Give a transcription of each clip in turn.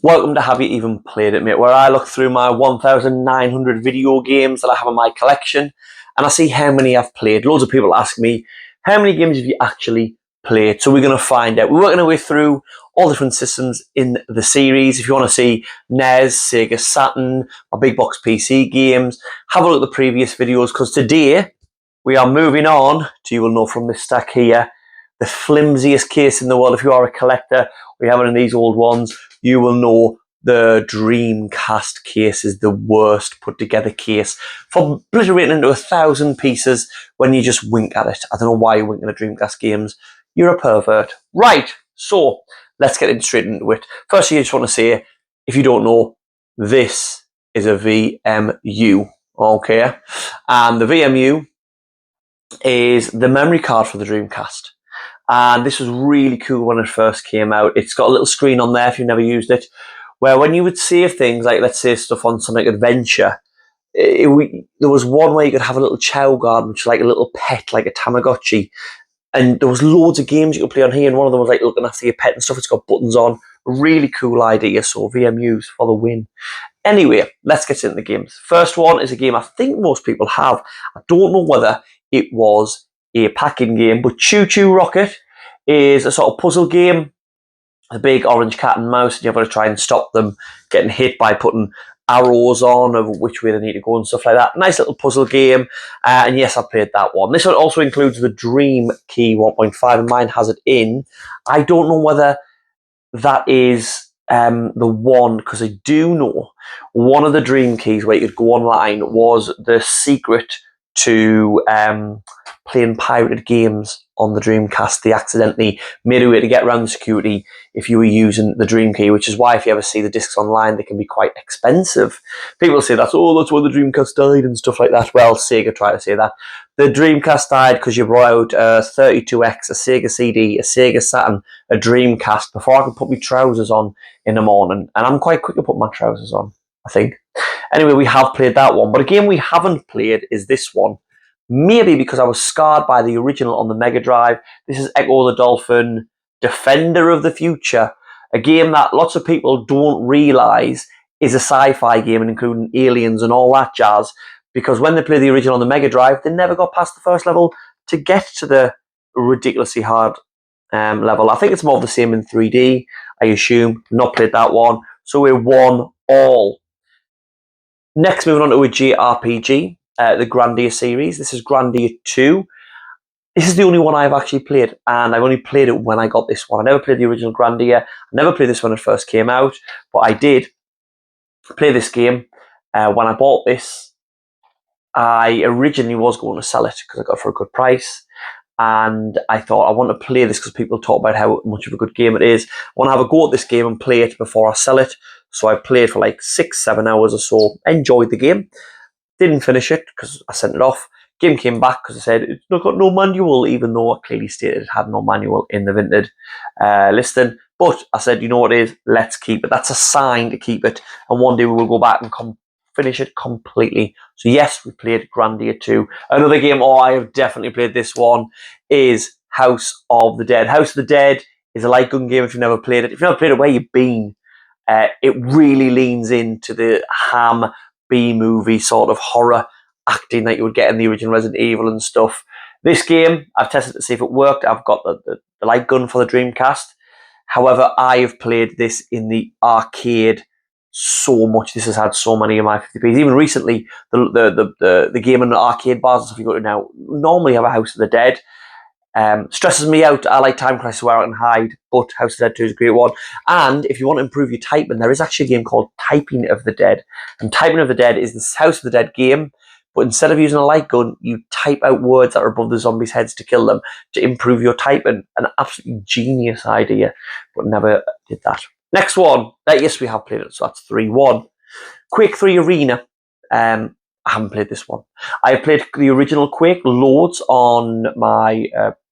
Welcome to Have You Even Played It, mate, where I look through my 1,900 video games that I have in my collection and I see how many I've played. Loads of people ask me, how many games have you actually played? So we're going to find out. We're working our way through all different systems in the series. If you want to see NES, Sega Saturn, my big box PC games, have a look at the previous videos, because today we are moving on to, you will know from this stack here, the flimsiest case in the world. If you are a collector, we have one of these old ones, you will know the Dreamcast case is the worst put together case for obliterating into 1,000 pieces when you just wink at it. I don't know why you're winking at Dreamcast games. You're a pervert. Right, so let's get straight into it. Firstly, I just want to say, if you don't know, this is a VMU, okay? And the VMU is the memory card for the Dreamcast. And this was really cool when it first came out. It's got a little screen on there if you've never used it, where when you would save things, like let's say stuff on Sonic Adventure, there was one where you could have a little Chow Garden, which is like a little pet, like a Tamagotchi. And there was loads of games you could play on here, and one of them was like looking after your pet and stuff. It's got buttons on. Really cool idea, so VMUs for the win. Anyway, let's get into the games. First one is a game I think most people have. I don't know whether it was a packing game, but Choo Choo Rocket is a sort of puzzle game. A big orange cat and mouse, and you've got to try and stop them getting hit by putting arrows on of which way they need to go and stuff like that. Nice little puzzle game, and yes, I played that one. This one also includes the Dream Key 1.5, and mine has it in. I don't know whether that is the one, because I do know one of the Dream Keys where you could go online was the secret to playing pirated games on the Dreamcast. They accidentally made a way to get around the security if you were using the Dream Key, which is why if you ever see the discs online, they can be quite expensive. People say that's why the Dreamcast died and stuff like that. Well, Sega tried to say that. The Dreamcast died because you brought out a 32X, a Sega CD, a Sega Saturn, a Dreamcast before I could put my trousers on in the morning. And I'm quite quick to put my trousers on, I think. Anyway, we have played that one. But a game we haven't played is this one. Maybe because I was scarred by the original on the Mega Drive. This is Echo the Dolphin, Defender of the Future, a game that lots of people don't realise is a sci-fi game, and including aliens and all that jazz, because when they played the original on the Mega Drive, they never got past the first level to get to the ridiculously hard level. I think it's more of the same in 3D, I assume. Not played that one. So we're 1-1. Next, moving on to a JRPG. The Grandia series. This is Grandia 2. This is the only one I've actually played, and I've only played it when I got this one. I never played the original Grandia. I never played this when it first came out, but I did play this game. When I bought this, I originally was going to sell it because I got it for a good price, and I thought I want to play this because people talk about how much of a good game it is. I want to have a go at this game and play it before I sell it. So I played for like 6-7 hours or so, enjoyed the game. Didn't finish it because I sent it off. Game came back because I said it's not got no manual, even though I clearly stated it had no manual in the Vinted listing. But I said, you know what it is? Let's keep it. That's a sign to keep it. And one day we will go back and finish it completely. So yes, we played Grandia 2. Another game, I have definitely played this one, is House of the Dead. House of the Dead is a light gun game if you've never played it. If you've never played it, where you've been, it really leans into the ham B-movie sort of horror acting that you would get in the original Resident Evil and stuff. This game, I've tested to see if it worked. I've got the light gun for the Dreamcast. However, I have played this in the arcade so much. This has had so many of my 50p's. Even recently, the game in the arcade bars and stuff you go to now normally have a House of the Dead. Stresses me out. I like Time Crisis where I can hide, but House of the Dead 2 is a great one. And if you want to improve your typing, there is actually a game called Typing of the Dead. And Typing of the Dead is this House of the Dead game, but instead of using a light gun, you type out words that are above the zombies' heads to kill them to improve your typing. An absolutely genius idea, but never did that. Next one. Yes, we have played it, so that's 3-1. Quake 3 Arena. I haven't played this one. I have played the original Quake loads on my,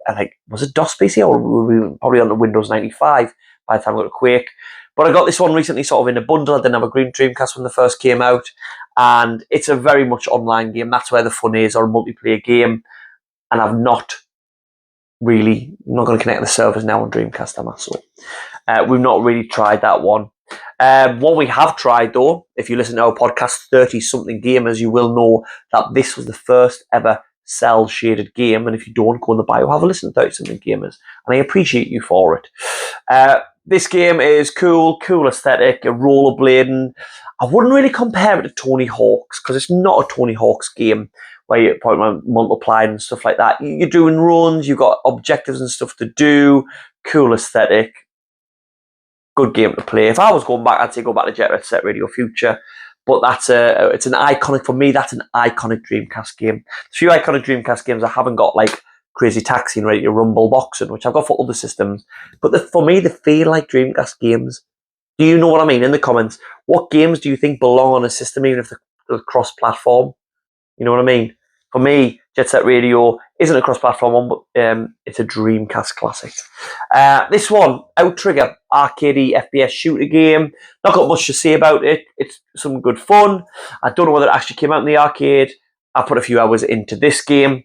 I think, was it DOS PC, or were we probably on the Windows 95 by the time I got to Quake. But I got this one recently sort of in a bundle. I didn't have a green Dreamcast when they first came out. And it's a very much online game. That's where the fun is, or a multiplayer game. And I'm not going to connect the servers now on Dreamcast, am I? So we've not really tried that one. What we have tried though, if you listen to our podcast 30-something gamers, you will know that this was the first ever cell shaded game, and if you don't, go in the bio, have a listen to 30-something gamers, and I appreciate you for it. This game is cool aesthetic, rollerblading. I wouldn't really compare it to Tony Hawk's because it's not a Tony Hawk's game where you're probably multiplied and stuff like that. You're doing runs, you've got objectives and stuff to do, cool aesthetic, good game to play. If I was going back, I'd say go back to Jet Set Radio Future. But it's an iconic, for me, that's an iconic Dreamcast game. A few iconic Dreamcast games I haven't got, like Crazy Taxi and Ready to Rumble Boxing, which I've got for other systems. But for me, they feel like Dreamcast games. Do you know what I mean? In the comments, what games do you think belong on a system, even if they're cross-platform? You know what I mean? For me, Jet Set Radio isn't a cross-platform one, but it's a Dreamcast classic. This one, Outrigger, arcadey FPS shooter game. Not got much to say about it. It's some good fun. I don't know whether it actually came out in the arcade. I put a few hours into this game,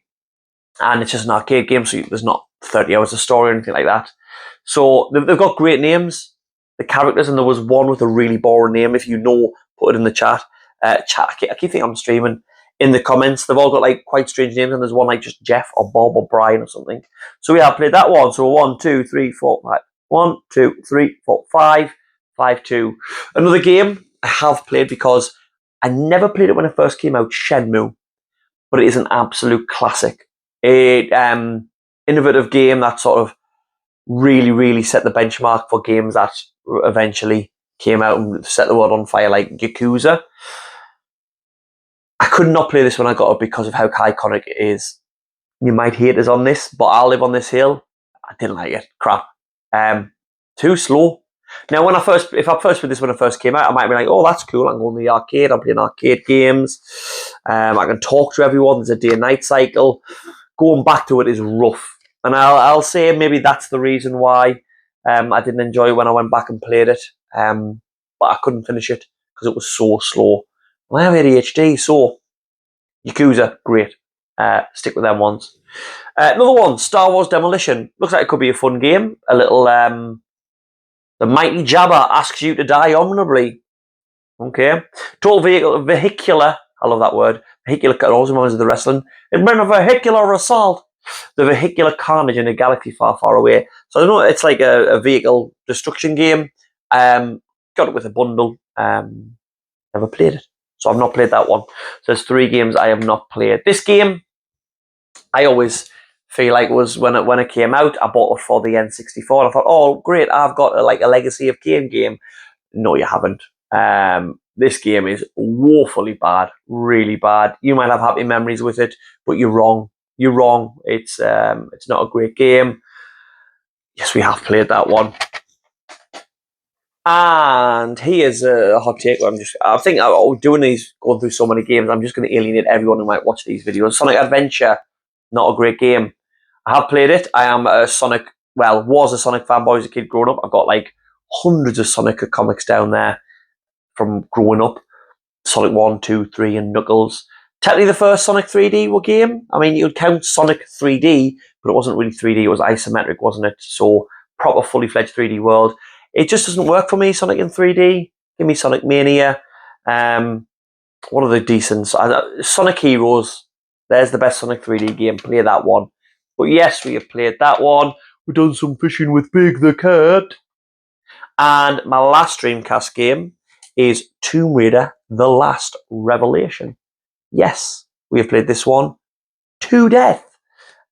and it's just an arcade game, so there's not 30 hours of story or anything like that. So they've got great names, the characters, and there was one with a really boring name. If you know, put it in the chat. I keep thinking I'm streaming. In the comments, they've all got like quite strange names, and there's one like just Jeff or Bob or Brian or something. So we have played that one. So 1, 2, 3, 4, 5. 1, 2, 3, 4, 5, 5, 2. Another game I have played because I never played it when it first came out, Shenmue, but it is an absolute classic. Innovative game that sort of really set the benchmark for games that eventually came out and set the world on fire, like Yakuza. I could not play this when I got it because of how iconic it is. You might hate us on this, but I'll live on this hill. I didn't like it. Crap. Too slow. Now, if I first played this when it first came out, I might be like, oh, that's cool. I'm going to the arcade. I'm playing arcade games. I can talk to everyone. There's a day and night cycle. Going back to it is rough. And I'll say maybe that's the reason why I didn't enjoy it when I went back and played it. But I couldn't finish it because it was so slow. I have ADHD, so Yakuza, great. Stick with them ones. Another one, Star Wars Demolition. Looks like it could be a fun game. A little, the mighty Jabba asks you to die honourably. Okay. Total vehicular, I love that word. Vehicular, it always reminds me of the wrestling. It's been a vehicular assault. The vehicular carnage in a galaxy far, far away. So I don't know, it's like a vehicle destruction game. Got it with a bundle. Never played it. So I've not played that one. So there's 3 games I have not played. This game, I always feel like was when it came out, I bought it for the N64. And I thought, oh, great, I've got a Legacy of Kain game. No, you haven't. This game is woefully bad, really bad. You might have happy memories with it, but you're wrong. You're wrong. It's not a great game. Yes, we have played that one. And here's a hot take. I think going through so many games, I'm just going to alienate everyone who might watch these videos. Sonic Adventure, not a great game. I have played it. I am was a Sonic fanboy as a kid growing up. I've got like hundreds of Sonic comics down there from growing up. Sonic 1, 2, 3, and Knuckles. Technically the first Sonic 3D game. I mean, you'd count Sonic 3D, but it wasn't really 3D. It was isometric, wasn't it? So proper fully fledged 3D world. It just doesn't work for me, Sonic in 3D. Give me Sonic Mania. What are the decent? Sonic Heroes. There's the best Sonic 3D game. Play that one. But yes, we have played that one. We've done some fishing with Big the Cat. And my last Dreamcast game is Tomb Raider: The Last Revelation. Yes, we have played this one to death.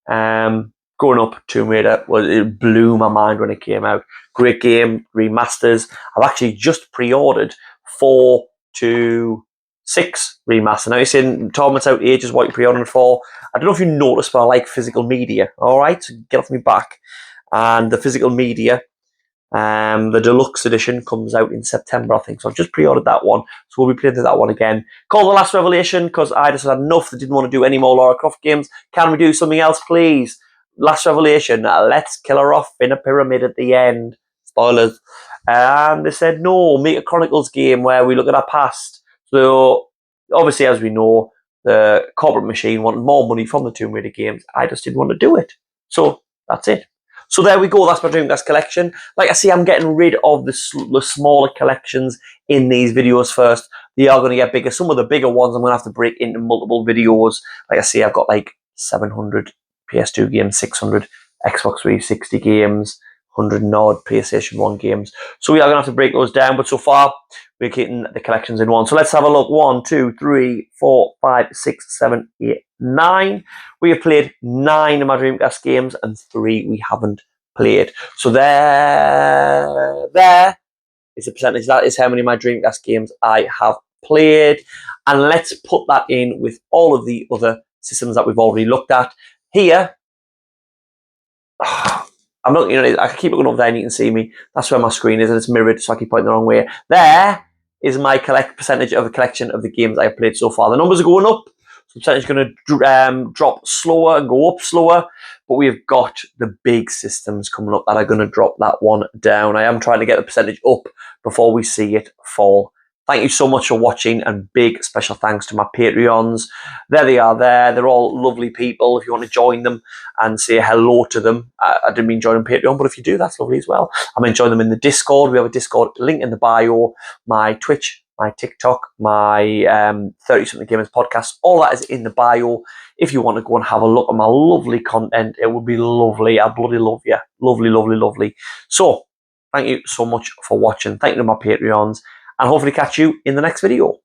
Growing up, Tomb Raider, it blew my mind when it came out. Great game, remasters. I've actually just pre-ordered 4 to 6 remaster. Now you're saying, Tom, it's out ages, what you pre-ordering for? I don't know if you noticed, but I like physical media. All right, so get off me back. And the physical media, the deluxe edition comes out in September, I think. So I've just pre-ordered that one. So we'll be playing that one again. Call The Last Revelation, because I just had enough. I didn't want to do any more Lara Croft games. Can we do something else, please? Last Revelation, let's kill her off in a pyramid at the end. Spoilers. And they said, no, make a Chronicles game where we look at our past. So, obviously, as we know, the corporate machine wanted more money from the Tomb Raider games. I just didn't want to do it. So, that's it. So there we go, that's my Dreamcast collection. Like I say, I'm getting rid of the smaller collections in these videos first. They are going to get bigger. Some of the bigger ones I'm going to have to break into multiple videos. Like I say, I've got like 700 PS2 games, 600 Xbox 360 games, 100 and odd PlayStation 1 games. So we are going to have to break those down, but so far we're getting the collections in one. So let's have a look. 1, 2, 3, 4, 5, 6, 7, 8, 9. We have played 9 of my Dreamcast games and 3 we haven't played. So there is the percentage. That is how many of my Dreamcast games I have played. And let's put that in with all of the other systems that we've already looked at. Here, I'm not, I can keep it going up there and you can see me. That's where my screen is and it's mirrored, so I keep pointing the wrong way. There is my percentage of the collection of the games I have played so far. The numbers are going up. So the percentage is going to drop slower and go up slower. But we've got the big systems coming up that are going to drop that one down. I am trying to get the percentage up before we see it fall. Thank you so much for watching, and big special thanks to my Patreons. There they are there. They're all lovely people. If you want to join them and say hello to them, I didn't mean join on Patreon, but if you do, that's lovely as well. I'm enjoying them in the Discord. We have a Discord link in the bio. My Twitch, my TikTok, my 30-something Gamers podcast, all that is in the bio. If you want to go and have a look at my lovely content, it would be lovely. I bloody love you. Lovely, lovely, lovely. So, thank you so much for watching. Thank you to my Patreons. And hopefully catch you in the next video.